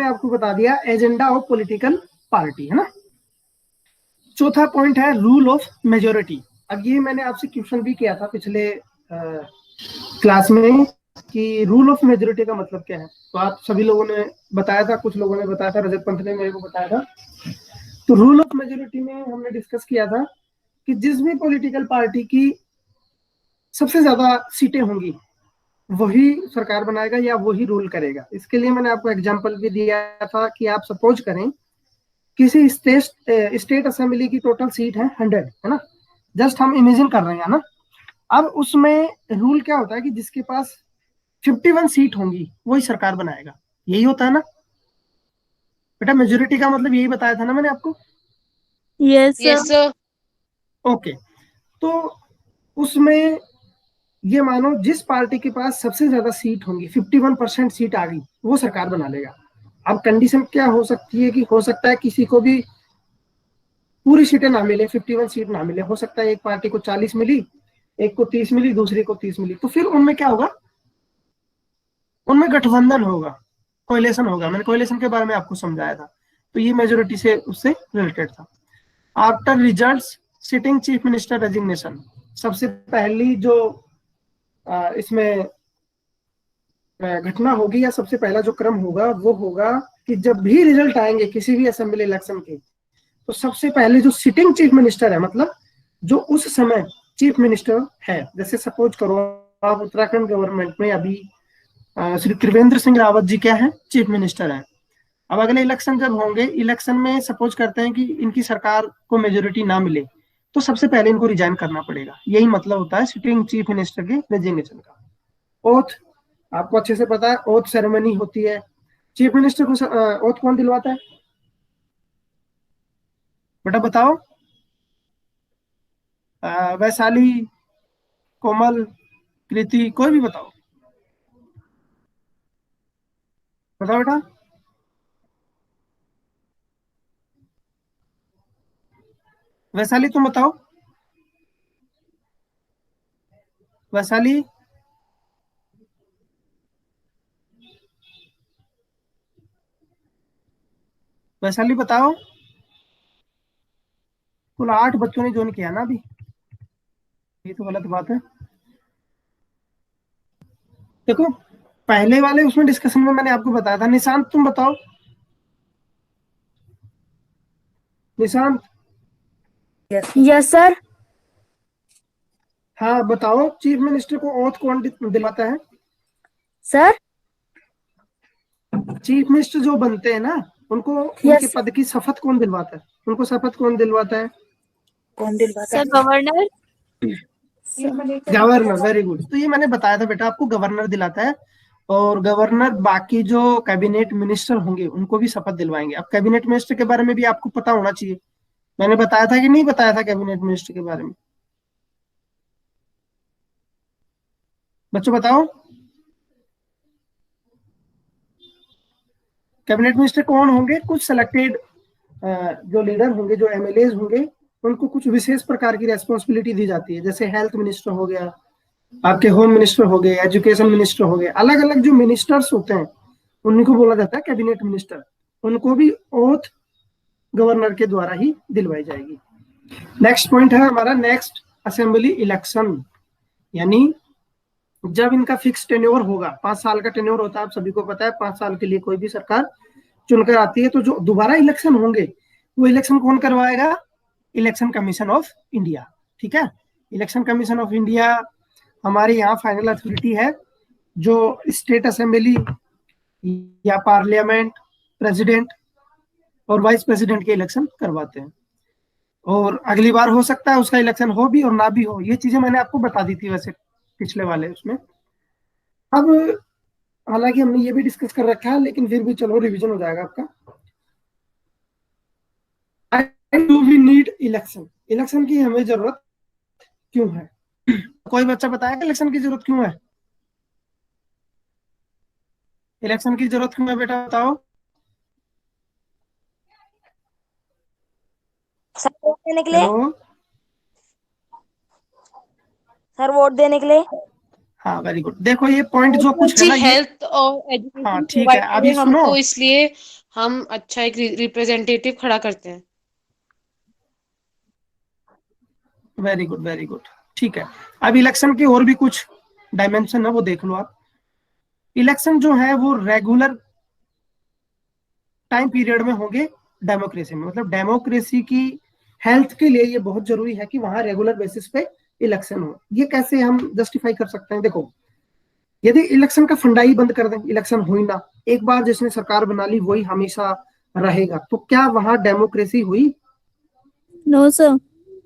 आपको बता दिया एजेंडा ऑफ पॉलिटिकल पार्टी, है ना। चौथा पॉइंट है रूल ऑफ मेजोरिटी। अब ये मैंने आपसे क्वेश्चन भी किया था पिछले क्लास में कि रूल ऑफ मेजोरिटी का मतलब क्या है, तो आप सभी लोगों ने बताया था, कुछ लोगों ने बताया था, रजत पंत ने मेरे को बताया था। तो रूल ऑफ मेजोरिटी में हमने डिस्कस किया था कि जिस भी पॉलिटिकल पार्टी की सबसे ज्यादा सीटें होंगी वही सरकार बनाएगा या वही रूल करेगा। इसके लिए मैंने आपको एग्जांपल भी दिया था कि आप सपोज करें किसी स्टेट असेंबली की टोटल सीट है 100, है ना। जस्ट हम इमेजिन कर रहे हैं ना। अब उसमें रूल क्या होता है कि जिसके पास 51 सीट होंगी वही सरकार बनाएगा, यही होता है ना बेटा। मेजोरिटी का मतलब यही बताया था ना मैंने आपको। Yes sir. ओके, तो उसमें ये मानो जिस पार्टी के पास सबसे ज्यादा सीट होंगी, 51% सीट आ गई, वो सरकार बना लेगा। अब कंडीशन क्या हो सकती है कि हो सकता है किसी को भी पूरी सीटें ना मिले, 51 सीट ना मिले, हो सकता है एक पार्टी को 40 मिली, एक को 30 मिली, दूसरी को 30 मिली, तो फिर उनमें क्या होगा, उनमें गठबंधन होगा, कोएलिशन होगा। मैंने कोएलिशन के बारे में आपको समझाया था, तो ये मेजोरिटी से उससे रिलेटेड था। After results sitting chief minister resignation, सबसे पहली जो इसमें घटना होगी या सबसे पहला जो क्रम होगा वो होगा कि जब भी रिजल्ट आएंगे किसी भी असेंबली इलेक्शन के, तो सबसे पहले जो सिटिंग चीफ मिनिस्टर है, मतलब जो उस समय चीफ मिनिस्टर है, जैसे सपोज करो आप उत्तराखंड गवर्नमेंट में अभी श्री त्रिवेंद्र सिंह रावत जी क्या है, चीफ मिनिस्टर है। अब अगले इलेक्शन जब होंगे, इलेक्शन में सपोज करते हैं कि इनकी सरकार को मेजोरिटी ना मिले, तो सबसे पहले इनको रिजाइन करना पड़ेगा। यही मतलब होता है सिटिंग चीफ मिनिस्टर के रेजिग्नेशन का। ओथ आपको अच्छे से पता है, ओथ सेरेमनी होती है। चीफ मिनिस्टर को ओथ कौन दिलवाता है बेटा, बताओ। वैशाली, कोमल, कृति, कोई भी बताओ, बताओ बेटा। वैशाली तुम बताओ, वैशाली। वैशाली बताओ। कुल 8 बच्चों ने ज्वाइन किया ना अभी, ये तो गलत बात है। देखो पहले वाले उसमें डिस्कशन में मैंने आपको बताया था। निशांत तुम बताओ, निशांत। Yes sir. हाँ बताओ, चीफ मिनिस्टर को ओथ कौन दिलाता है। सर। चीफ मिनिस्टर जो बनते हैं ना, उनको उनके यस पद की शपथ कौन दिलवाता है, उनको शपथ कौन दिलवाता है। कौन दिलवाता है sir? Governor. Governor, very good. तो ये मैंने बताया था बेटा आपको, गवर्नर दिलाता है। और गवर्नर बाकी जो कैबिनेट मिनिस्टर होंगे उनको भी शपथ दिलवाएंगे। अब कैबिनेट मिनिस्टर के बारे में भी आपको पता होना चाहिए, मैंने बताया था कि नहीं बताया था कैबिनेट मिनिस्टर के बारे में, बच्चों बताओ। कैबिनेट मिनिस्टर कौन होंगे, कुछ सिलेक्टेड जो लीडर होंगे, जो एमएलए होंगे, उनको कुछ विशेष प्रकार की रेस्पॉन्सिबिलिटी दी जाती है। जैसे हेल्थ मिनिस्टर हो गया, आपके होम मिनिस्टर हो गए, एजुकेशन मिनिस्टर हो गए, अलग अलग जो मिनिस्टर्स होते हैं उन्हीं को बोला जाता है कैबिनेट मिनिस्टर। उनको भी ओथ गवर्नर के द्वारा ही दिलवाई जाएगी। नेक्स्ट पॉइंट है हमारा, नेक्स्ट असेंबली इलेक्शन, यानी जब इनका फिक्स टेन्योर होगा, 5 साल का टेन्योर होता है, आप सभी को पता है, 5 साल के लिए कोई भी सरकार चुनकर आती है। तो जो दोबारा इलेक्शन होंगे वो इलेक्शन कौन करवाएगा, इलेक्शन कमीशन ऑफ इंडिया। ठीक है, इलेक्शन कमीशन ऑफ इंडिया हमारे यहाँ फाइनल अथॉरिटी है, जो स्टेट असेंबली या पार्लियामेंट, प्रेसिडेंट और वाइस प्रेसिडेंट के इलेक्शन करवाते हैं। और अगली बार हो सकता है उसका इलेक्शन हो भी और ना भी हो, ये चीजें मैंने आपको बता दी थी वैसे पिछले वाले उसमें। अब हालांकि हमने ये भी डिस्कस कर रखा है, लेकिन फिर भी चलो रिवीजन हो जाएगा आपका। Do we need election, election की हमें जरूरत क्यों है। कोई बच्चा बताएगा इलेक्शन की जरूरत क्यों है, इलेक्शन की जरूरत क्यों है बेटा, बताओ। सर वोट देने के लिए। हेलो। सर वोट देने के लिए। हाँ वेरी गुड। देखो ये पॉइंट बहुत जो ही कुछ है अच्छी ना ये, हेल्थ और हाँ एजुकेशन ठीक है, प्रोवाइड अभी करें सुनो। हमको, इसलिए हम अच्छा एक रिप्रेजेंटेटिव खड़ा करते हैं। वेरी गुड, वेरी गुड, ठीक है। अब इलेक्शन के और भी कुछ डायमेंशन है, वो देख लो आप। इलेक्शन जो है वो रेगुलर टाइम पीरियड में होंगे डेमोक्रेसी में, मतलब डेमोक्रेसी की हेल्थ के लिए ये बहुत जरूरी है कि वहां रेगुलर बेसिस पे इलेक्शन हो। ये कैसे हम जस्टिफाई कर सकते हैं? देखो, यदि इलेक्शन का फंडा ही बंद कर दें, इलेक्शन हो ही ना, एक बार जिसने सरकार बना ली वही हमेशा रहेगा, तो क्या वहां डेमोक्रेसी हुई? No sir.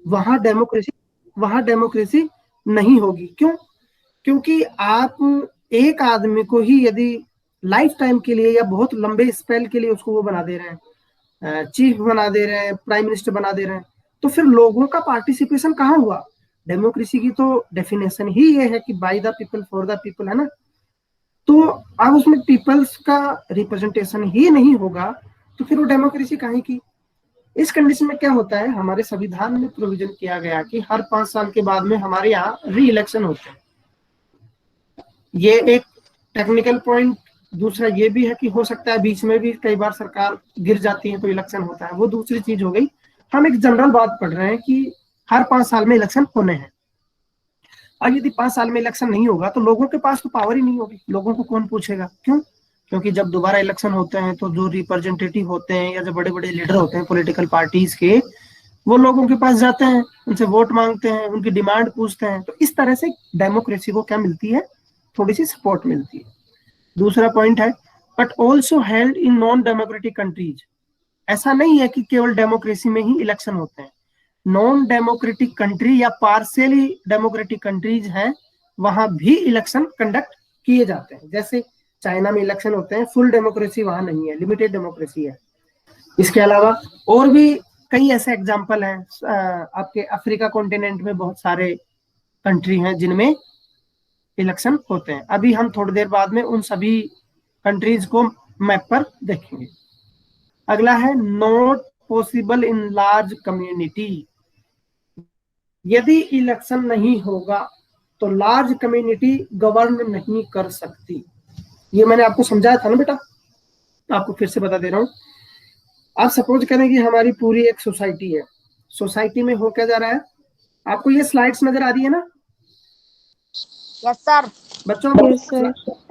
वहां डेमोक्रेसी नहीं होगी। क्यों? क्योंकि आप एक आदमी को ही यदि लाइफ टाइम के लिए या बहुत लंबे स्पेल के लिए उसको वो बना दे रहे हैं, चीफ बना दे रहे हैं, प्राइम मिनिस्टर बना दे रहे हैं, तो फिर लोगों का पार्टिसिपेशन कहाँ हुआ? डेमोक्रेसी की तो डेफिनेशन ही ये है कि by the people for the people, है ना? तो अब उसमें पीपल्स का रिप्रेजेंटेशन ही नहीं होगा, तो फिर वो डेमोक्रेसी काहे की? इस कंडीशन में क्या होता है, हमारे संविधान में प्रोविजन किया गया कि हर 5 साल के बाद में हमारे यहाँ री इलेक्शन होते हैं। ये एक टेक्निकल पॉइंट। दूसरा ये भी है कि हो सकता है बीच में भी कई बार सरकार गिर जाती है तो इलेक्शन होता है, वो दूसरी चीज हो गई। हम एक जनरल बात पढ़ रहे हैं कि हर 5 साल में इलेक्शन होने हैं। और यदि 5 साल में इलेक्शन नहीं होगा तो लोगों के पास तो पावर ही नहीं होगी, लोगों को कौन पूछेगा? क्यों? क्योंकि जब दोबारा इलेक्शन होते हैं तो जो रिप्रेजेंटेटिव होते हैं या जो बड़े बड़े लीडर होते हैं पॉलिटिकल पार्टीज के, वो लोगों के पास जाते हैं, उनसे वोट मांगते हैं, उनकी डिमांड पूछते हैं। तो इस तरह से डेमोक्रेसी को क्या मिलती है? थोड़ी सी सपोर्ट मिलती है। दूसरा पॉइंट है, but also held in non democratic countries. ऐसा नहीं है कि केवल डेमोक्रेसी में ही इलेक्शन होते हैं। नॉन डेमोक्रेटिक कंट्री या पार्शियली डेमोक्रेटिक कंट्रीज हैं, वहां भी इलेक्शन कंडक्ट किए जाते हैं। जैसे चाइना में इलेक्शन होते हैं, फुल डेमोक्रेसी वहां नहीं है, लिमिटेड डेमोक्रेसी है। इसके अलावा और भी कई ऐसे एग्जाम्पल हैं। आपके अफ्रीका कॉन्टिनेंट में बहुत सारे कंट्री हैं जिनमें इलेक्शन होते हैं। अभी हम थोड़ी देर बाद में उन सभी कंट्रीज को मैप पर देखेंगे। अगला है not possible in large community. यदि इलेक्शन नहीं होगा तो लार्ज कम्युनिटी गवर्न नहीं कर सकती। ये मैंने आपको समझाया था ना बेटा, आपको फिर से बता दे रहा हूं। आप सपोज करें कि हमारी पूरी एक सोसाइटी है, सोसाइटी में हो क्या जा रहा है? आपको ये स्लाइड्स नजर आ रही है ना यस सर। बच्चों?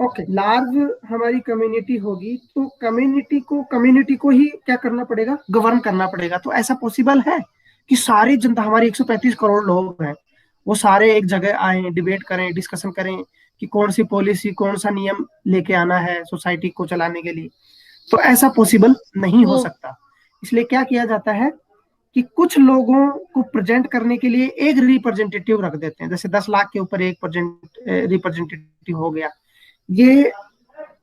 ओके, लार्ज हमारी कम्युनिटी होगी तो कम्युनिटी को ही क्या करना पड़ेगा? गवर्न करना पड़ेगा। तो ऐसा पॉसिबल है कि सारी जनता, हमारी 135 करोड़ लोग हैं, वो सारे एक जगह आए, डिबेट करें, डिस्कशन करें कि कौन सी पॉलिसी, कौन सा नियम लेके आना है सोसाइटी को चलाने के लिए? तो ऐसा पॉसिबल नहीं हो सकता। इसलिए क्या किया जाता है कि कुछ लोगों को प्रेजेंट करने के लिए एक रिप्रेजेंटेटिव रख देते हैं। जैसे 10 लाख के ऊपर एक रिप्रेजेंटेटिव हो गया। ये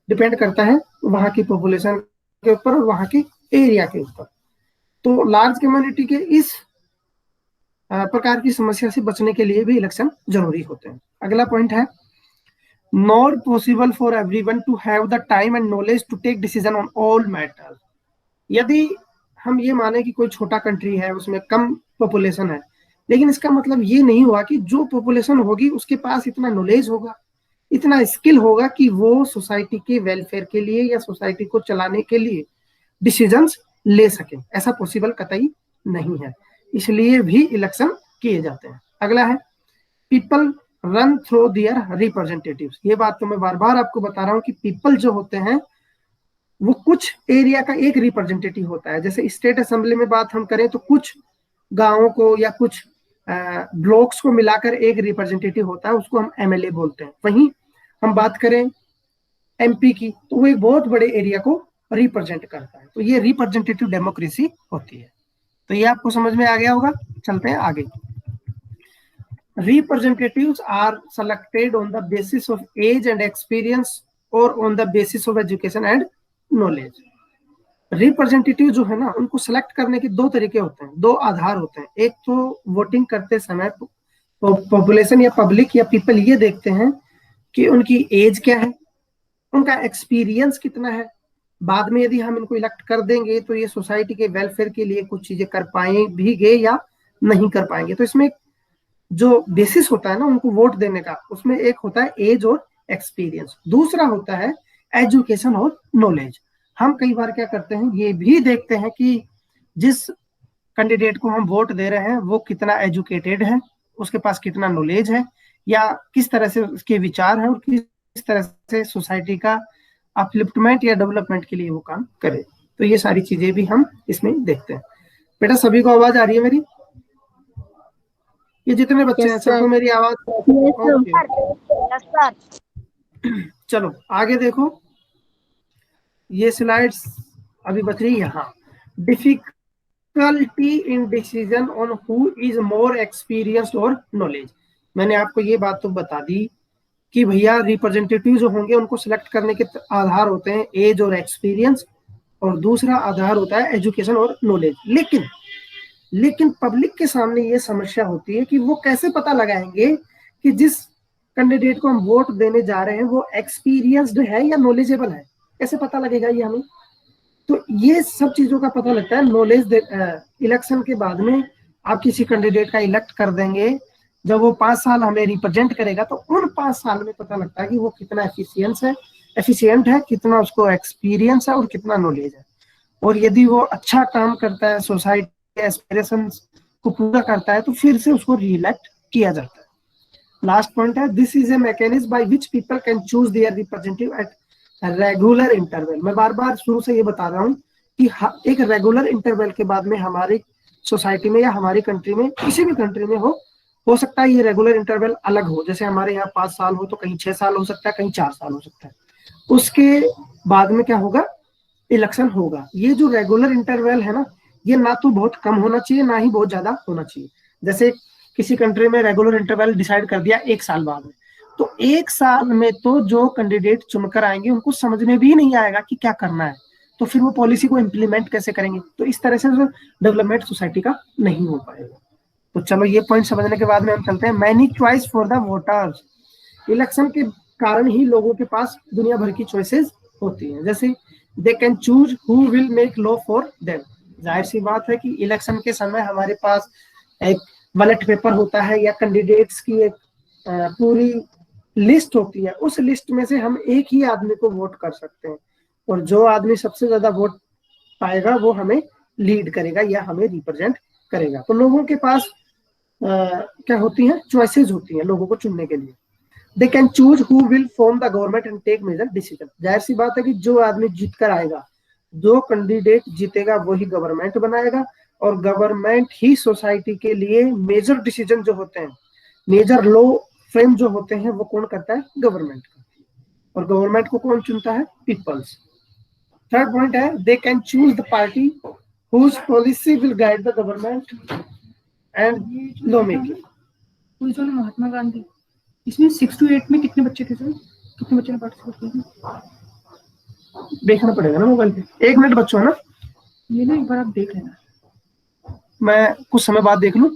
डिपेंड करता है वहां की पॉपुलेशन के ऊपर और वहां के एरिया के ऊपर। तो लार्ज कम्युनिटी के इस प्रकार की समस्या से बचने के लिए भी इलेक्शन जरूरी होते हैं। अगला पॉइंट है, not possible for everyone to have the time and knowledge to take decision on all matters. यदि हम ये माने कि कोई छोटा कंट्री है, उसमें कम पॉपुलेशन है, लेकिन इसका मतलब ये नहीं हुआ कि जो पॉपुलेशन होगी उसके पास इतना नॉलेज होगा, इतना स्किल होगा कि वो सोसाइटी के वेलफेयर के लिए या सोसाइटी को चलाने के लिए डिसीजंस ले सके। ऐसा पॉसिबल कतई नहीं है, इसलिए भी इलेक्शन किए जाते हैं। अगला है, people run through their representatives. ये बात तो मैं बार बार आपको बता रहा हूं कि पीपल जो होते हैं वो कुछ एरिया का एक रिप्रेजेंटेटिव होता है। जैसे स्टेट असेंबली में बात हम करें तो कुछ गांवों को या कुछ ब्लॉक्स को मिलाकर एक रिप्रेजेंटेटिव होता है, उसको हम एमएलए बोलते हैं। वहीं हम बात करें एमपी की तो वो एक बहुत बड़े एरिया को रिप्रेजेंट करता है। तो ये रिप्रेजेंटेटिव डेमोक्रेसी होती है। तो ये आपको समझ में आ गया होगा। चलते हैं आगे। Representatives are selected on the basis of age and experience or on the basis of education and knowledge. Representative जो है ना, उनको सेलेक्ट करने के दो तरीके होते हैं, दो आधार होते हैं। एक तो वोटिंग करते समय पॉपुलेशन या पब्लिक या पीपल ये देखते हैं कि उनकी एज क्या है, उनका एक्सपीरियंस कितना है। बाद में यदि हम इनको इलेक्ट कर देंगे तो ये सोसाइटी के वेलफेयर के लिए कुछ चीजें कर पाएंगे या नहीं कर पाएंगे। तो इसमें जो बेसिस होता है ना उनको वोट देने का, उसमें एक होता है एज और एक्सपीरियंस, दूसरा होता है एजुकेशन और नॉलेज। हम कई बार क्या करते हैं, ये भी देखते हैं कि जिस कैंडिडेट को हम वोट दे रहे हैं वो कितना एजुकेटेड है, उसके पास कितना नॉलेज है, या किस तरह से उसके विचार हैं, और किस तरह से सोसाइटी का अपलिफ्टमेंट या डेवलपमेंट के लिए वो काम करे। तो ये सारी चीजें भी हम इसमें देखते हैं। बेटा सभी को आवाज आ रही है मेरी? ये जितने बच्चे हैं सबको मेरी आवाज? Okay, yes sir. चलो आगे देखो, ये स्लाइड्स अभी बच रही है। यहाँ difficulty in decision on who is more experienced और नॉलेज। मैंने आपको ये बात तो बता दी कि भैया रिप्रेजेंटेटिव जो होंगे उनको सिलेक्ट करने के आधार होते हैं एज और एक्सपीरियंस, और दूसरा आधार होता है एजुकेशन और नॉलेज। लेकिन पब्लिक के सामने ये समस्या होती है कि वो कैसे पता लगाएंगे कि जिस कैंडिडेट को हम वोट देने जा रहे हैं वो एक्सपीरियंस्ड है या नॉलेजेबल है, कैसे पता लगेगा ये हमें? तो ये सब चीजों का पता लगता है नॉलेज इलेक्शन के बाद में। आप किसी कैंडिडेट का इलेक्ट कर देंगे, जब वो 5 साल हमें रिप्रेजेंट करेगा तो उन 5 साल में पता लगता है कि वो कितना एफिशिएंट है, कितना उसको एक्सपीरियंस है और कितना नॉलेज है। और यदि वो अच्छा काम करता है, सोसाइटी के एस्पिरेशंस को पूरा करता है, तो फिर से उसको रीइलेक्ट किया जाता है। लास्ट पॉइंट है, this is a mechanism by which people can choose their representative at regular interval. मैं बार बार शुरू से ये बता रहा हूँ कि एक रेगुलर इंटरवल के बाद में हमारी सोसाइटी में या हमारी कंट्री में, किसी भी कंट्री में हो सकता है ये रेगुलर इंटरवल अलग हो। जैसे हमारे यहाँ 5 साल हो तो कहीं 6 साल हो सकता है, कहीं 4 साल हो सकता है। उसके बाद में क्या होगा, इलेक्शन होगा। ये जो रेगुलर इंटरवल है ना, ये ना तो बहुत कम होना चाहिए ना ही बहुत ज्यादा होना चाहिए। जैसे किसी कंट्री में रेगुलर इंटरवल डिसाइड कर दिया 1 साल बाद में, तो 1 साल में तो जो कैंडिडेट चुनकर आएंगे उनको समझ में भी नहीं आएगा कि क्या करना है, तो फिर वो पॉलिसी को इम्प्लीमेंट कैसे करेंगे? तो इस तरह से डेवलपमेंट सोसाइटी का नहीं हो पाएगा। तो चलो ये पॉइंट समझने के बाद में हम चलते हैं many choice for the voters. Election के कारण ही लोगों के पास दुनिया भर की चॉइसेस होती हैं। जैसे दे can choose who will make law for them. जाहिर सी बात है कि इलेक्शन के समय हमारे पास एक बैलेट पेपर होता है या कैंडिडेट्स की एक पूरी लिस्ट होती है। उस लिस्ट में से हम एक ही आदमी को वोट कर सकते हैं, और जो आदमी सबसे ज्यादा वोट पाएगा वो हमें लीड करेगा या हमें रिप्रेजेंट करेगा। तो लोगों के पास क्या होती हैं, चॉइसेस होती हैं लोगों को चुनने के लिए। They can choose who will form the government and take major decision. जाहिर सी बात है कि जो आदमी जीत कर आएगा, जो कैंडिडेट जीतेगा वही गवर्नमेंट बनाएगा, और गवर्नमेंट ही सोसाइटी के लिए मेजर डिसीजन जो होते हैं, मेजर लॉ फ्रेम जो होते हैं, वो कौन करता है? गवर्नमेंट करती है। और गवर्नमेंट को कौन चुनता है? पीपल्स। थर्ड पॉइंट है, they can choose the party whose policy will guide the government and law making. Mahatma Gandhi, इसमें 6 to 8 में कितने बच्चे थे सर? कितने बच्चे ने पार्टिसिपेट किया? देखना पड़ेगा ना मोबाइल पे। 1 मिनट बच्चों, है ना? ये ना एक बार आप देख लेना। मैं कुछ समय बाद देख लूं।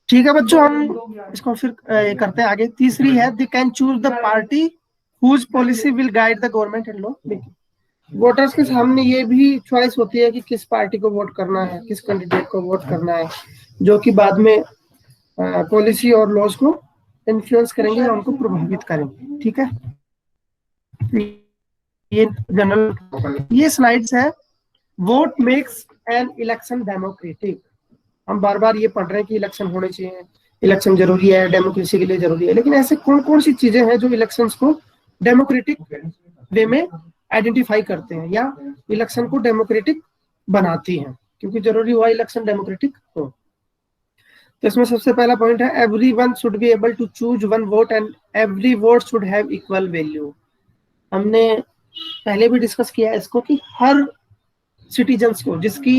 ठीक है बच्चों, हम इसको फिर करते हैं आगे। तीसरी है, they can choose the party whose policy will guide the government and law making. Voters के सामने ये भी चॉइस होती है कि किस पार्टी को वोट करना है, किस कैंडिडेट को वोट करना है, जो कि बाद में पॉलिसी और लॉज को इन्फ्लुएंस करेंगे या उनको प्रभावित करेंगे। ठीक है, ये जनरल ये स्लाइड्स है। Vote makes an election democratic. हम बार बार ये पढ़ रहे हैं कि इलेक्शन होने चाहिए, इलेक्शन जरूरी है, डेमोक्रेसी के लिए जरूरी है। लेकिन ऐसे कौन कौन सी चीजें हैं जो इलेक्शंस को डेमोक्रेटिक वे में आइडेंटिफाई करते हैं या इलेक्शन को डेमोक्रेटिक बनाती हैं? क्योंकि जरूरी हुआ इलेक्शन डेमोक्रेटिक हो। तो इसमें सबसे पहला पॉइंट है, everyone should be able to choose one vote and every vote should have equal value. हमने पहले भी डिस्कस किया है इसको कि हर सिटीजन्स को जिसकी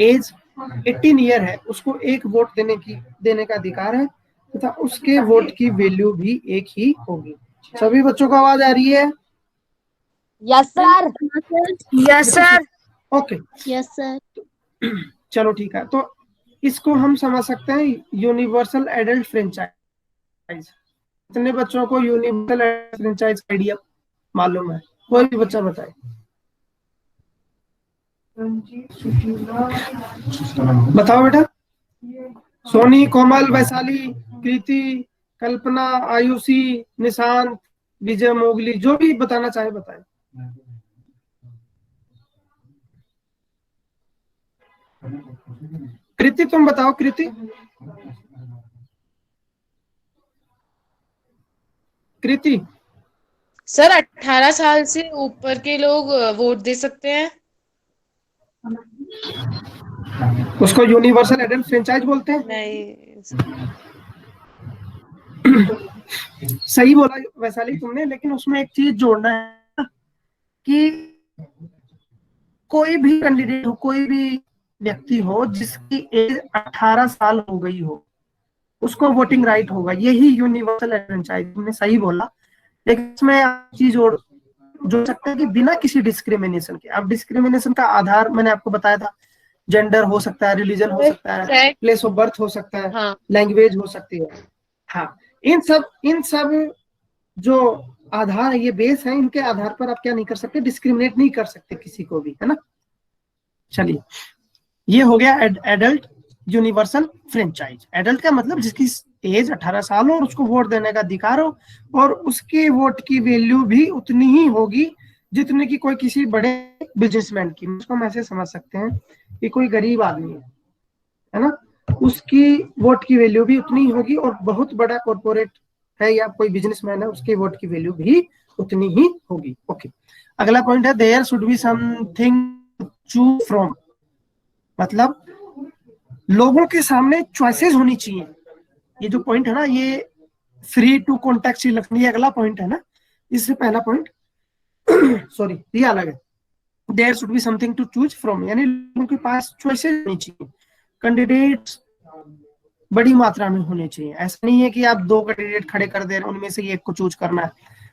एज 18 ईयर है उसको एक वोट देने का अधिकार है, तथा उसके वोट की वैल्यू भी एक ही होगी। सभी बच्चों को आवाज आ रही है? Yes sir. Yes sir. Okay, yes sir. चलो ठीक है। तो इसको हम समझ सकते हैं यूनिवर्सल एडल्ट फ्रेंचाइज। कितने बच्चों को यूनिवर्सल एडल्ट फ्रेंचाइज आइडिया मालूम है? कोई भी बच्चा बताए। बताओ बेटा। सोनी, कोमल, वैशाली, कृति, कल्पना, आयुषी, निशांत, विजय, मोगली, जो भी बताना चाहे बताए। कृति तुम बताओ। कृति, कृति। सर 18 साल से ऊपर के लोग वोट दे सकते हैं। उसको यूनिवर्सल एडल्ट फ्रेंचाइज बोलते हैं। नहीं सही बोला वैशाली तुमने, लेकिन उसमें एक चीज जोड़ना है कि कोई भी कैंडिडेट हो, कोई भी व्यक्ति हो जिसकी एज 18 साल हो गई हो, उसको वोटिंग राइट होगा। यही यूनिवर्सल फ्रेंचाइज, तुमने सही बोला। लेकिन इसमें चीज और जोड़ सकते हैं कि बिना किसी डिस्क्रिमिनेशन के। अब डिस्क्रिमिनेशन का आधार मैंने आपको बताया था, जेंडर हो सकता है, रिलीजन हो सकता है, प्लेस ऑफ बर्थ हो सकता है, हाँ। लैंग्वेज हो सकती है। हाँ, इन सब जो आधार है, ये बेस है, इनके आधार पर आप क्या नहीं कर सकते, डिस्क्रिमिनेट नहीं कर सकते किसी को भी, है ना। चलिए, ये हो गया एडल्ट यूनिवर्सल फ्रेंचाइज। एडल्ट का मतलब जिसकी एज 18 साल हो और उसको वोट देने का अधिकार हो, और उसके वोट की वैल्यू भी उतनी ही होगी जितने की कोई किसी बड़े बिजनेसमैन की। उसको हम ऐसे समझ सकते हैं कि कोई गरीब आदमी है ना, उसकी वोट की वैल्यू भी उतनी ही होगी, और बहुत बड़ा कॉर्पोरेट है या कोई बिजनेसमैन है, उसके वोट की वैल्यू भी उतनी ही होगी। ओके, अगला पॉइंट है there should be something to choose from. मतलब लोगों के सामने चॉइसेस होनी चाहिए। ये जो पॉइंट है ना, ये फ्री टू कॉन्टेक्स्ट इलेक्शन, ये अगला पॉइंट है ना, इससे पहला पॉइंट सॉरी, ये अलग है। There should be something to choose from, यानी लोगों के पास चॉइसेस होनी चाहिए, कैंडिडेट्स बड़ी मात्रा में होने चाहिए। ऐसा नहीं है कि आप 2 कैंडिडेट खड़े कर दे रहे हैं, उनमें से एक को चूज करना है।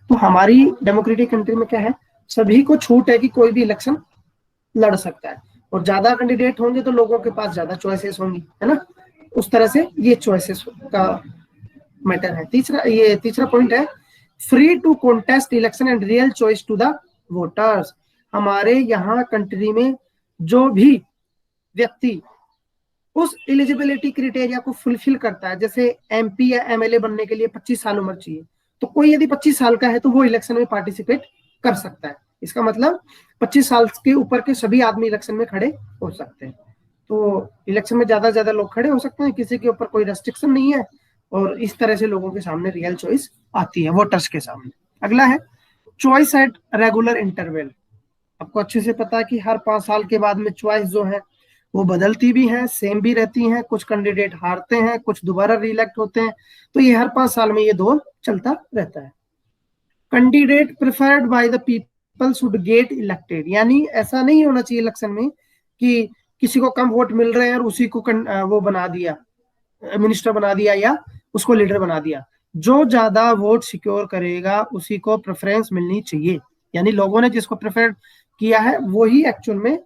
तो हमारी डेमोक्रेटिक कंट्री में क्या है, सभी को छूट है कि कोई भी इलेक्शन लड़ सकता है, और ज्यादा कैंडिडेट होंगे तो लोगों के पास ज्यादा चॉइसेस होंगी, है ना। उस तरह से ये चॉइसेस का मैटर है। तीसरा पॉइंट है free to contest election and real choice to the voters. हमारे यहाँ कंट्री में जो भी व्यक्ति उस एलिजिबिलिटी क्राइटेरिया को फुलफिल करता है, जैसे एमपी या एमएलए बनने के लिए 25 साल उम्र चाहिए, तो कोई यदि 25 साल का है तो वो इलेक्शन में पार्टिसिपेट कर सकता है। इसका मतलब 25 साल के ऊपर के सभी आदमी इलेक्शन में खड़े हो सकते हैं। तो इलेक्शन में ज्यादा से ज्यादा लोग खड़े हो सकते हैं, किसी के ऊपर कोई रेस्ट्रिक्शन नहीं है, और इस तरह से लोगों के सामने रियल चॉइस आती है, वोटर्स के सामने। अगला है चॉइस एट रेगुलर इंटरवल। आपको अच्छे से पता है कि हर 5 साल के बाद में चॉइस जो है वो बदलती भी है, सेम भी रहती हैं। कुछ कैंडिडेट हारते हैं, कुछ दोबारा रिइलेक्ट होते हैं, तो ये हर 5 साल में ये दौर चलता रहता है। Candidate preferred by the people should get elected, यानी ऐसा नहीं होना चाहिए इलेक्शन में कि किसी को कम वोट मिल रहे हैं और उसी को वो बना दिया, मिनिस्टर बना दिया या उसको लीडर बना दिया। जो ज्यादा वोट सिक्योर करेगा उसी को प्रेफरेंस मिलनी चाहिए, यानी लोगों ने जिसको प्रेफर किया है वही एक्चुअल में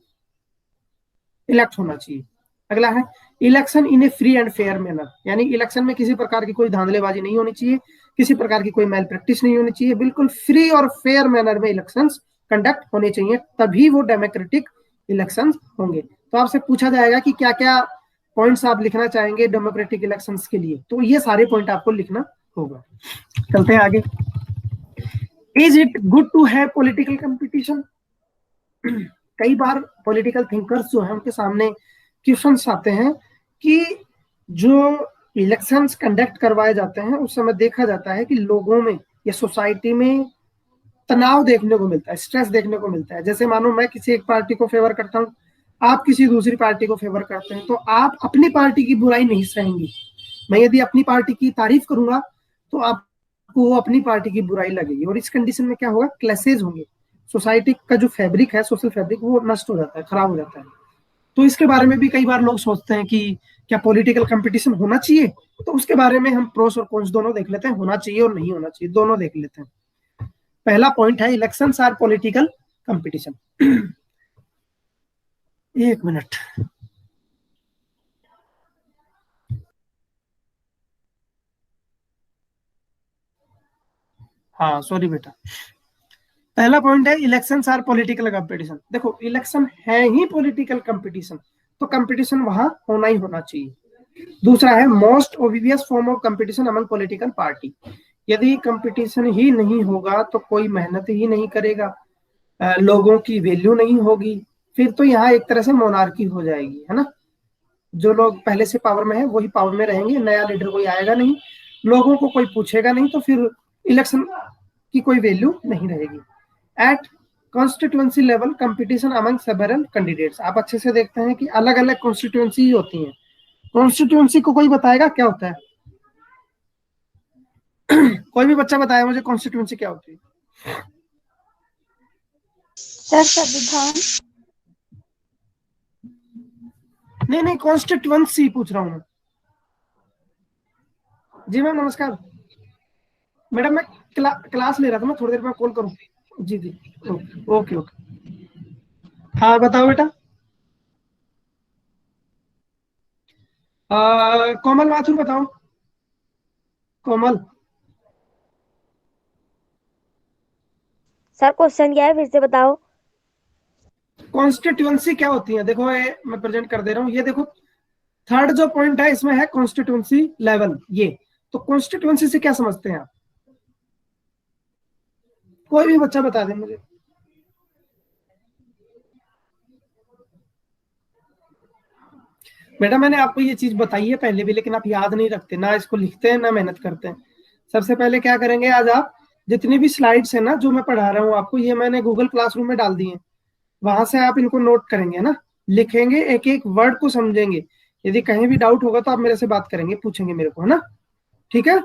इलेक्ट होना चाहिए। अगला है election in A free and fair manner, यानी इलेक्शन में किसी प्रकार की कोई धांधलेबाजी नहीं होनी चाहिए, किसी प्रकार की कोई मैल प्रैक्टिस नहीं होनी चाहिए, बिल्कुल फ्री और फेयर मैनर में इलेक्शंस कंडक्ट होने चाहिए, तभी वो डेमोक्रेटिक इलेक्शंस होंगे। तो आपसे पूछा जाएगा कि क्या क्या पॉइंट्स आप लिखना चाहेंगे डेमोक्रेटिक इलेक्शंस के लिए, तो ये सारे पॉइंट आपको लिखना होगा। चलते हैं आगे। Is it good to have political competition? कई बार पॉलिटिकल थिंकर्स जो है उनके सामने क्वेश्चंस आते हैं कि जो इलेक्शंस कंडक्ट करवाए जाते हैं उस समय देखा जाता है कि लोगों में या सोसाइटी में तनाव देखने को मिलता है, स्ट्रेस देखने को मिलता है। जैसे मानो मैं किसी एक पार्टी को फेवर करता हूँ, आप किसी दूसरी पार्टी को फेवर करते हैं, तो आप अपनी पार्टी की बुराई नहीं सहेंगी। मैं यदि अपनी पार्टी की तारीफ करूंगा तो आपको अपनी पार्टी की बुराई लगेगी, और इस कंडीशन में क्या होगा, क्लैशेज होंगे। सोसाइटी का जो फैब्रिक है, सोशल फैब्रिक, वो नष्ट हो जाता है, खराब हो जाता है। तो इसके बारे में भी कई बार लोग सोचते हैं कि क्या पॉलिटिकल कंपटीशन होना चाहिए, तो उसके बारे में हम प्रोस और कॉन्स दोनों देख लेते हैं, होना चाहिए और नहीं होना चाहिए, दोनों देख लेते हैं। पहला पॉइंट है इलेक्शंस आर पॉलिटिकल कंपटीशन। एक मिनट, हाँ सॉरी बेटा। पहला पॉइंट है इलेक्शंस आर पॉलिटिकल कंपटीशन। देखो इलेक्शन है ही पॉलिटिकल कंपटीशन, तो कंपटीशन वहां होना ही होना चाहिए। दूसरा है most obvious form of competition among political party. यदि कंपटीशन ही नहीं होगा तो कोई मेहनत ही नहीं करेगा, लोगों की वैल्यू नहीं होगी, फिर तो यहाँ एक तरह से मोनार्की हो जाएगी, है ना। जो लोग पहले से पावर में है वही पावर में रहेंगे, नया लीडर कोई आएगा नहीं, लोगों को कोई पूछेगा नहीं, तो फिर इलेक्शन की कोई वैल्यू नहीं रहेगी। At constituency level competition among several candidates. आप अच्छे से देखते हैं कि अलग अलग कॉन्स्टिट्यूएंसी होती हैं। कॉन्स्टिट्यूएंसी को कोई बताएगा क्या होता है? कोई भी बच्चा बताया मुझे कॉन्स्टिट्यूएंसी क्या होती है? सर संविधान। नहीं कॉन्स्टिट्यूएंसी पूछ रहा हूं मैं। जी मैम नमस्कार। मैडम मैं क्लास ले रहा था, मैं थोड़ी देर में कॉल करूँ? जी जी ओके ओके। हाँ बताओ बेटा। कोमल माथुर बताओ। कोमल। सर क्वेश्चन क्या है, फिर से बताओ। कॉन्स्टिट्यूएंसी क्या होती है? देखो ये मैं प्रेजेंट कर दे रहा हूँ, ये देखो थर्ड जो पॉइंट है इसमें है कॉन्स्टिट्यूएंसी लेवल। ये तो कॉन्स्टिट्यूएंसी से क्या समझते हैं आप? कोई भी बच्चा बता दे मुझे। बेटा मैंने आपको ये चीज बताई है पहले भी, लेकिन आप याद नहीं रखते, ना इसको लिखते हैं ना मेहनत करते हैं। सबसे पहले क्या करेंगे, आज आप जितनी भी स्लाइड्स है ना जो मैं पढ़ा रहा हूँ आपको, ये मैंने गूगल क्लासरूम में डाल दी है, वहां से आप इनको नोट करेंगे ना, लिखेंगे, एक एक वर्ड को समझेंगे। यदि कहीं भी डाउट होगा तो आप मेरे से बात करेंगे, पूछेंगे मेरे को, है ना। ठीक है,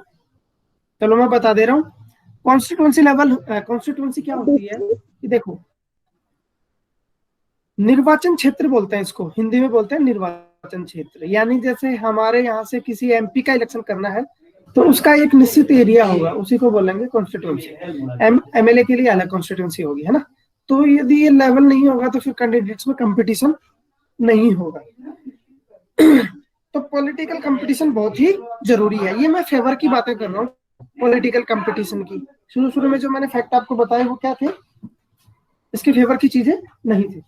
चलो मैं बता दे रहा हूँ। कॉन्स्टिट्यूएंसी लेवल, कॉन्स्टिट्यूएंसी क्या होती है कि देखो निर्वाचन क्षेत्र बोलते हैं इसको, हिंदी में बोलते हैं निर्वाचन क्षेत्र। यानी जैसे हमारे यहाँ से किसी एमपी का इलेक्शन करना है तो उसका एक निश्चित एरिया होगा, उसी को बोलेंगे कॉन्स्टिट्यूएंसी। एमएलए के लिए अलग कॉन्स्टिट्यूएंसी होगी, है ना। तो यदि ये लेवल नहीं होगा तो फिर कैंडिडेट्स में कंपटीशन नहीं होगा। तो पॉलिटिकल कंपटीशन बहुत ही जरूरी है। ये मैं फेवर की बातें कर रहा हूँ पॉलिटिकल कंपटीशन की। शुरू में जो मैंने फैक्ट आपको बताए वो क्या थे, इसके फेवर की चीजें नहीं थी।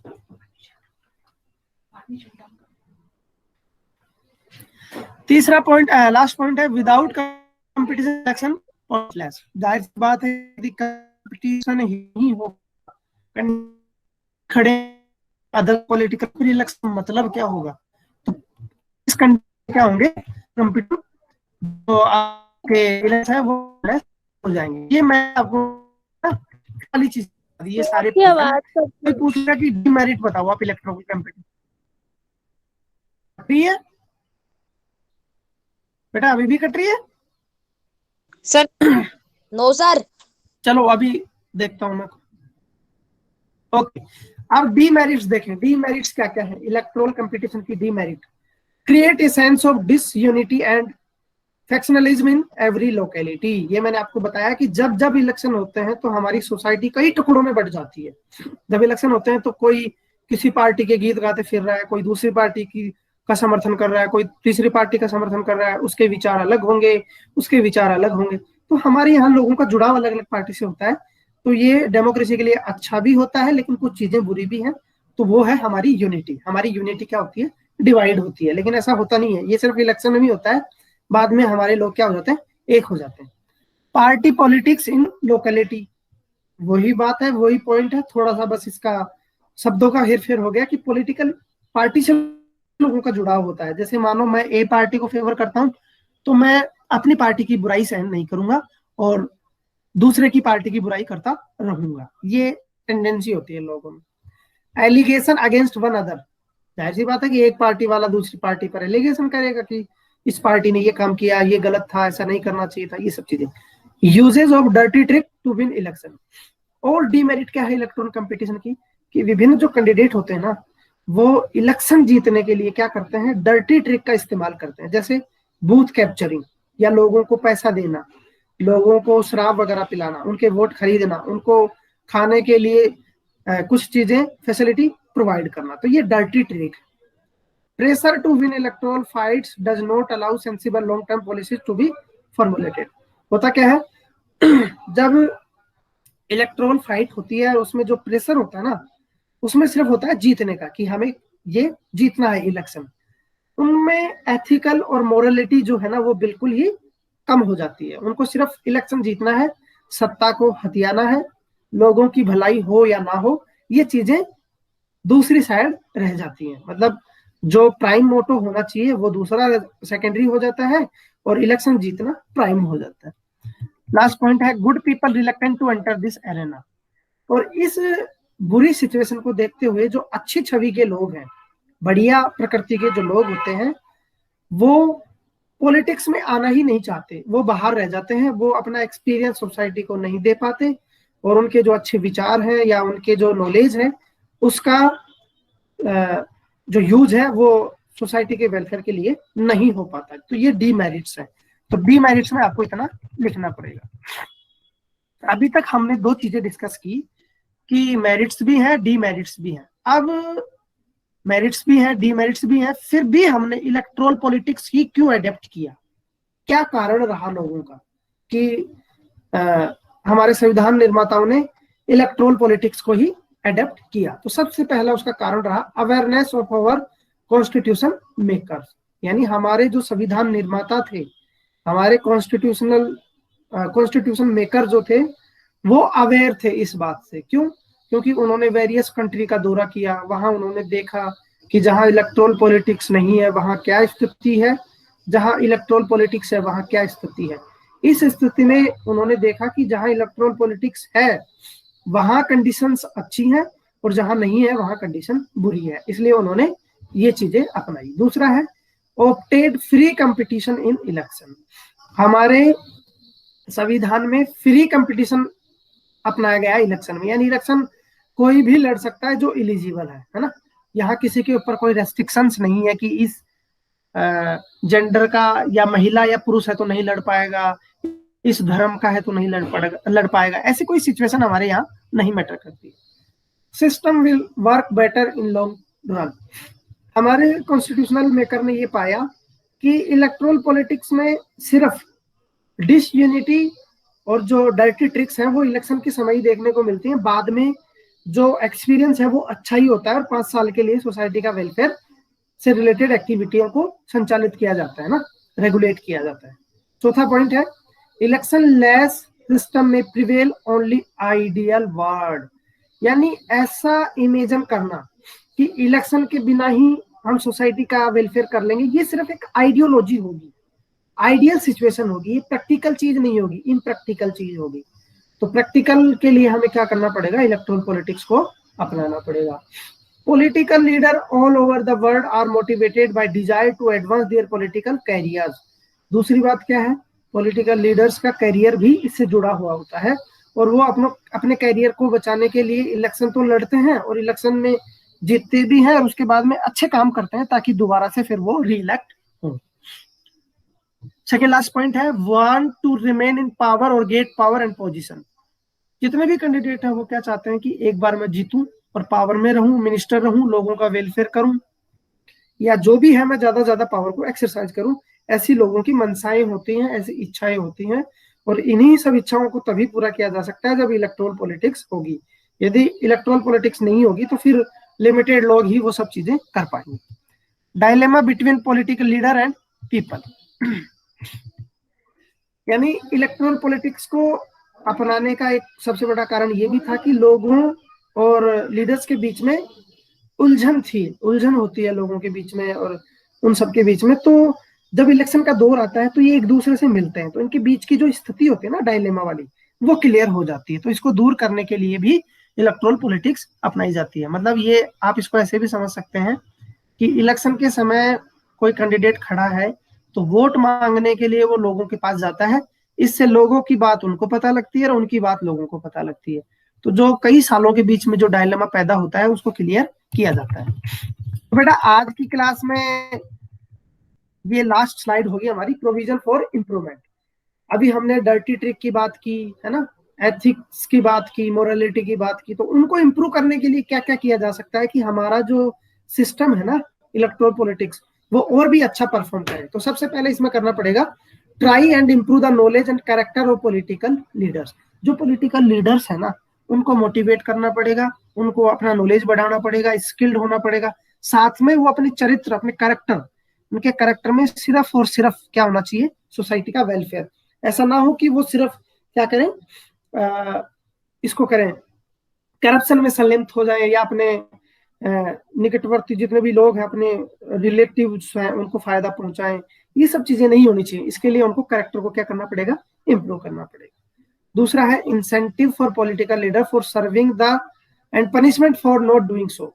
तीसरा पॉइंट, लास्ट पॉइंट है विदाउट कंपटीशन इलेक्शन पॉइंटलेस। जाहिर सी बात है यदि कंपटीशन ही हो खड़े अदर पॉलिटिकल, फिर इलेक्शन मतलब क्या होगा? तो इस कंडीशन क्या होंगे, कंपटीशन जो आपके इलेक्शन है वो हो जाएंगे। ये मैं आपको वाली चीज, ये सारे कोई पूछ रहा कि डिमेरिट बताओ आप इलेक्ट्रोल कंपटीशन है बेटा, अभी भी कट रही है सर? No sir. चलो अभी देखता हूं मैं। ओके, अब डीमेरिट्स देखें। डीमेरिट्स क्या क्या है इलेक्ट्रोल कंपटीशन की? Demerit, create a sense of disunity and factionalism in every locality. ये मैंने आपको बताया कि जब जब इलेक्शन होते हैं तो हमारी सोसाइटी कई टुकड़ों में बढ़ जाती है। जब इलेक्शन होते हैं तो कोई किसी पार्टी के गीत गाते फिर रहा है, कोई दूसरी पार्टी की का समर्थन कर रहा है, कोई तीसरी पार्टी का समर्थन कर रहा है, उसके विचार अलग होंगे, उसके विचार अलग होंगे। तो हमारे यहाँ लोगों का जुड़ाव अलग अलग पार्टी से होता है। तो ये डेमोक्रेसी के लिए अच्छा भी होता है, लेकिन कुछ चीजें बुरी भी हैं। तो वो है हमारी यूनिटी। हमारी यूनिटी क्या होती है? डिवाइड होती है। लेकिन ऐसा होता नहीं है, ये सिर्फ इलेक्शन में ही होता है, बाद में हमारे लोग क्या हो जाते हैं? एक हो जाते हैं। पार्टी पॉलिटिक्स इन लोकेलिटी, वही बात है, वही पॉइंट है, थोड़ा सा बस इसका शब्दों का हेरफेर हो गया कि पॉलिटिकल पार्टी से लोगों का जुड़ाव होता है। जैसे मानो मैं ए पार्टी को फेवर करता हूं तो मैं अपनी पार्टी की बुराई सहन नहीं करूंगा और दूसरे की पार्टी की बुराई करता रहूंगा। ये टेंडेंसी होती है लोगों में। एलिगेशन अगेंस्ट वन अदर, जाहिर सी बात है कि एक पार्टी वाला दूसरी पार्टी पर एलिगेशन करेगा कि इस पार्टी ने ये काम किया, ये गलत था, ऐसा नहीं करना चाहिए था, ये सब चीजें। Usages of dirty trick to win election. और डीमेरिट क्या है इलेक्ट्रॉन कंपटीशन की? कि विभिन्न जो कैंडिडेट होते हैं ना, वो इलेक्शन जीतने के लिए क्या करते हैं, डर्टी ट्रिक का इस्तेमाल करते हैं, जैसे बूथ कैप्चरिंग, या लोगों को पैसा देना, लोगों को शराब वगैरह पिलाना, उनके वोट खरीदना, उनको खाने के लिए कुछ चीजें फैसिलिटी प्रोवाइड करना। तो ये dirty trick. Pressure to win electoral fights does not allow sensible long term policies to be formulated. होता क्या है, जब इलेक्टोरल फाइट होती है उसमें जो प्रेशर होता है ना, उसमें सिर्फ होता है जीतने का, कि हमें ये जीतना है इलेक्शन। उनमें एथिकल और मोरलिटी जो है ना वो बिल्कुल ही कम हो जाती है। उनको सिर्फ इलेक्शन जीतना है, सत्ता को हथियाना है, लोगों की भलाई हो या ना हो, ये चीजें दूसरी साइड रह जाती हैं। मतलब जो प्राइम मोटो होना चाहिए वो दूसरा सेकेंडरी हो जाता है, और इलेक्शन जीतना प्राइम हो जाता है। लास्ट पॉइंट है, good people reluctant to enter this arena. और इस बुरी सिचुएशन को देखते हुए जो अच्छी छवि के लोग हैं, बढ़िया प्रकृति के जो लोग होते हैं, वो पॉलिटिक्स में आना ही नहीं चाहते, वो बाहर रह जाते हैं, वो अपना एक्सपीरियंस सोसाइटी को नहीं दे पाते, और उनके जो अच्छे विचार हैं या उनके जो नॉलेज है उसका जो यूज है वो सोसाइटी के वेलफेयर के लिए नहीं हो पाता। तो ये डीमेरिट्स है। तो डीमेरिट्स में आपको इतना लिखना पड़ेगा। अभी तक हमने दो चीजें डिस्कस की कि मेरिट्स भी हैं, डीमेरिट्स भी हैं। अब मेरिट्स भी हैं, डीमेरिट्स भी हैं, फिर भी हमने इलेक्टोरल पॉलिटिक्स ही क्यों अडेप्ट किया, क्या कारण रहा लोगों का कि हमारे संविधान निर्माताओं ने इलेक्टोरल पॉलिटिक्स को ही अडेप्ट किया। तो सबसे पहला उसका कारण रहा awareness of our constitution makers, यानी हमारे जो संविधान निर्माता थे, हमारे कॉन्स्टिट्यूशन मेकर जो थे, वो अवेयर थे इस बात से। क्यों? क्योंकि उन्होंने वेरियस कंट्री का दौरा किया, वहां उन्होंने देखा कि जहां इलेक्टोरल पॉलिटिक्स नहीं है वहां क्या स्थिति है, जहां इलेक्टोरल पॉलिटिक्स है वहां क्या स्थिति है। इस स्थिति में उन्होंने देखा कि जहां इलेक्टोरल पॉलिटिक्स है वहां कंडीशंस अच्छी हैं, और जहां नहीं है वहां कंडीशन बुरी है, इसलिए उन्होंने ये चीजें अपनाई। दूसरा है opted free competition in election. हमारे संविधान में फ्री कंपटीशन अपनाया गया इलेक्शन में, यानी इलेक्शन कोई भी लड़ सकता है जो एलिजिबल है ना। यहाँ किसी के ऊपर कोई रेस्ट्रिक्शंस नहीं है कि इस जेंडर का या महिला या पुरुष है तो नहीं लड़ पाएगा, इस धर्म का है तो नहीं लड़ पाएगा। ऐसी कोई सिचुएशन हमारे यहाँ नहीं मैटर करती। System will work better in long run. हमारे कॉन्स्टिट्यूशनल मेकर ने ये पाया कि इलेक्टोरल पॉलिटिक्स में सिर्फ डिसयूनिटी और जो डायरेक्टरी ट्रिक्स हैं वो इलेक्शन के समय ही देखने को मिलती हैं। बाद में जो एक्सपीरियंस है वो अच्छा ही होता है, और 5 साल के लिए सोसाइटी का वेलफेयर से रिलेटेड एक्टिविटियों को संचालित किया जाता है ना, रेगुलेट किया जाता है। चौथा पॉइंट है इलेक्शन लेस सिस्टम में प्रिवेल ओनली आइडियल वर्ड, यानी ऐसा इमेजिन करना कि इलेक्शन के बिना ही हम सोसाइटी का वेलफेयर कर लेंगे, ये सिर्फ एक आइडियोलॉजी होगी, आइडियल सिचुएशन होगी, ये प्रैक्टिकल चीज नहीं होगी, इम्प्रैक्टिकल चीज होगी। तो प्रैक्टिकल के लिए हमें क्या करना पड़ेगा, इलेक्टोरल पॉलिटिक्स को अपनाना पड़ेगा। Political leader all over the world are motivated by desire to advance their political careers. दूसरी बात क्या है, पॉलिटिकल लीडर्स का कैरियर भी इससे जुड़ा हुआ होता है, और वो अपने कैरियर को बचाने के लिए इलेक्शन तो लड़ते हैं, और इलेक्शन में जीतते भी हैं, और उसके बाद में अच्छे काम करते हैं ताकि दोबारा से फिर वो रीइलेक्ट हो। सेकेंड लास्ट पॉइंट है want to remain in power और गेट पावर एंड पोजीशन। जितने भी कैंडिडेट हैं वो क्या चाहते हैं कि एक बार मैं जीतूं और पावर में रहूं, मिनिस्टर रहूं, लोगों का वेलफेयर करूं, या जो भी है मैं ज्यादा पावर को एक्सरसाइज करूं। ऐसी लोगों की मनसाएं होती हैं, ऐसी इच्छाएं होती हैं, और इन्हीं सब इच्छाओं को तभी पूरा किया जा सकता है जब इलेक्टोरल पॉलिटिक्स होगी। यदि इलेक्टोरल पॉलिटिक्स नहीं होगी तो फिर लिमिटेड लोग ही वो सब चीजें कर पाएंगे। Dilemma between political leader and people, यानी इलेक्टोरल पॉलिटिक्स को अपनाने का एक सबसे बड़ा कारण ये भी था कि लोगों और लीडर्स के बीच में उलझन होती है लोगों के बीच में और उन सब के बीच में। तो जब इलेक्शन का दौर आता है तो ये एक दूसरे से मिलते हैं, तो इनके बीच की जो स्थिति होती है ना डायलेमा वाली, वो क्लियर हो जाती है। तो इसको दूर करने के लिए भी इलेक्टोरल पॉलिटिक्स अपनाई जाती है। मतलब ये आप इसको ऐसे भी समझ सकते हैं कि इलेक्शन के समय कोई कैंडिडेट खड़ा है तो वोट मांगने के लिए वो लोगों के पास जाता है, इससे लोगों की बात उनको पता लगती है और उनकी बात लोगों को पता लगती है। तो जो कई सालों के बीच में जो डायलेमा पैदा होता है उसको क्लियर किया जाता है। तो बेटा आज की क्लास में ये लास्ट स्लाइड होगी हमारी, प्रोविजन फॉर इम्प्रूवमेंट। अभी हमने डर्टी ट्रिक की बात की है ना, एथिक्स की बात की, मोरालिटी की बात की, तो उनको इम्प्रूव करने के लिए क्या क्या किया जा सकता है कि हमारा जो सिस्टम है ना इलेक्ट्रोल पॉलिटिक्स, वो और भी अच्छा परफॉर्म करे। तो सबसे पहले इसमें करना पड़ेगा try and improve the knowledge and character of political leaders. जो पॉलिटिकल लीडर्स है ना उनको मोटिवेट करना पड़ेगा, उनको अपना नॉलेज बढ़ाना पड़ेगा, स्किल्ड होना पड़ेगा, साथ में वो अपने चरित्र, अपने कैरेक्टर, उनके कैरेक्टर में सिर्फ और सिर्फ क्या होना चाहिए, सोसाइटी का वेलफेयर। ऐसा ना हो कि वो सिर्फ क्या करें, इसको करें, करप्शन में संलिप्त हो जाए, या अपने निकटवर्ती जितने भी लोग हैं अपने रिलेटिव्स हैं उनको फायदा पहुंचाएं। ये सब चीजें नहीं होनी चाहिए। इसके लिए उनको कैरेक्टर को क्या करना पड़ेगा, इंप्रूव करना पड़ेगा। दूसरा है incentive for political leader for serving the end punishment for not doing so.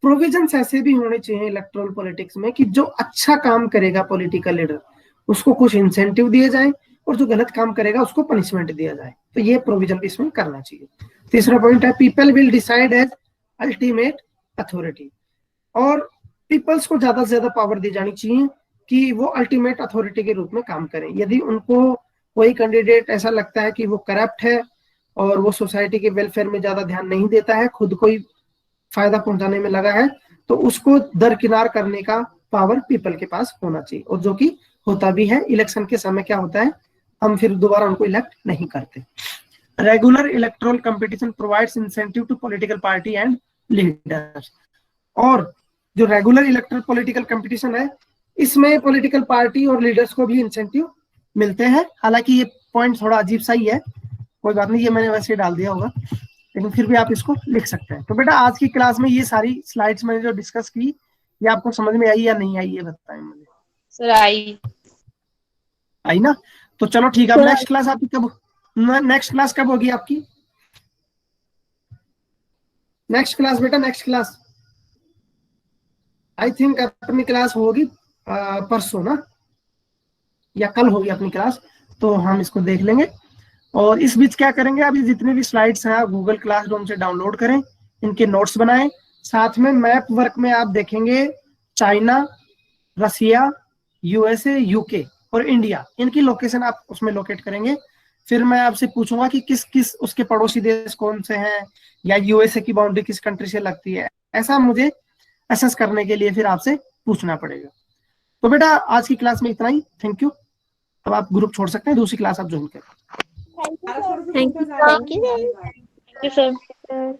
Provisions ऐसे भी होने चाहिए इलेक्ट्रल पॉलिटिक्स में कि जो अच्छा काम करेगा पॉलिटिकल लीडर उसको कुछ इंसेंटिव दिए जाए, और जो गलत काम करेगा उसको पनिशमेंट दिया जाए। तो ये प्रोविजन भी इसमें करना चाहिए। तीसरा पॉइंट है people will decide as ultimate authority. और पीपल्स को ज्यादा से ज्यादा पावर दी जानी चाहिए कि वो अल्टीमेट अथॉरिटी के रूप में काम करें। यदि उनको कोई कैंडिडेट ऐसा लगता है कि वो करप्ट है और वो सोसाइटी के वेलफेयर में ज्यादा ध्यान नहीं देता है, खुद को ही फायदा पहुंचाने में लगा है, तो उसको दरकिनार करने का पावर पीपल के पास होना चाहिए, और जो कि होता भी है। इलेक्शन के समय क्या होता है, हम फिर दोबारा उनको इलेक्ट नहीं करते। Regular electoral competition provides incentive to political party and leaders. और जो रेगुलर इलेक्ट्रल पॉलिटिकल कंपटीशन है इसमें पॉलिटिकल पार्टी और लीडर्स को भी इंसेंटिव मिलते हैं। हालांकि ये पॉइंट थोड़ा अजीब सा ही है, कोई बात नहीं, ये मैंने वैसे डाल दिया होगा, लेकिन फिर भी आप इसको लिख सकते हैं। तो बेटा आज की क्लास में ये सारी स्लाइड्स मैंने जो डिस्कस की, ये आपको समझ में आई या नहीं आई, ये बताएं मुझे। Sir I. आई ना? तो चलो ठीक है। अब नेक्स्ट क्लास आपकी कब, नेक्स्ट क्लास कब होगी आपकी? नेक्स्ट क्लास बेटा, नेक्स्ट क्लास आई थिंक अपनी क्लास होगी परसों ना, या कल होगी अपनी क्लास, तो हम इसको देख लेंगे। और इस बीच क्या करेंगे, अभी जितने भी स्लाइड्स हैं आप गूगल क्लासरूम से डाउनलोड करें, इनके नोट्स बनाएं। साथ में मैप वर्क में आप देखेंगे चाइना, रसिया, यूएसए, यूके और इंडिया, इनकी लोकेशन आप उसमें लोकेट करेंगे। फिर मैं आपसे पूछूंगा कि किस किस उसके पड़ोसी देश कौन से हैं, या यूएसए की बाउंड्री किस कंट्री से लगती है, ऐसा मुझे असेस करने के लिए फिर आपसे पूछना पड़ेगा। तो बेटा आज की क्लास में इतना ही, थैंक यू। अब आप ग्रुप छोड़ सकते हैं, दूसरी क्लास आप ज्वाइन करें। Thank you thank you thank you sir. Sir.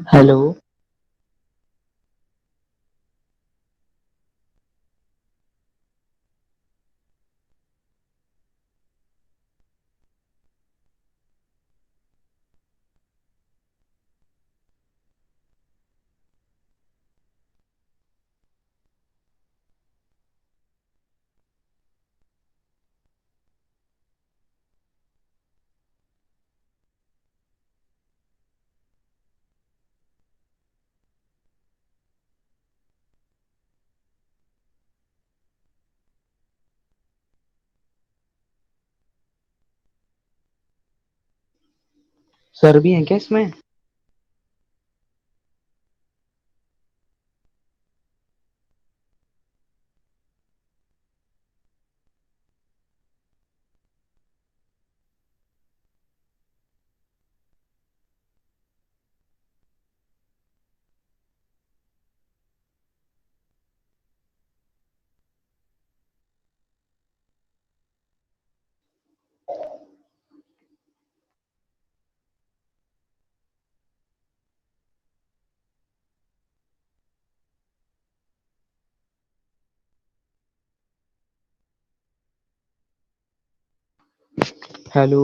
Hello. Sir भी हैं क्या इसमें? हेलो।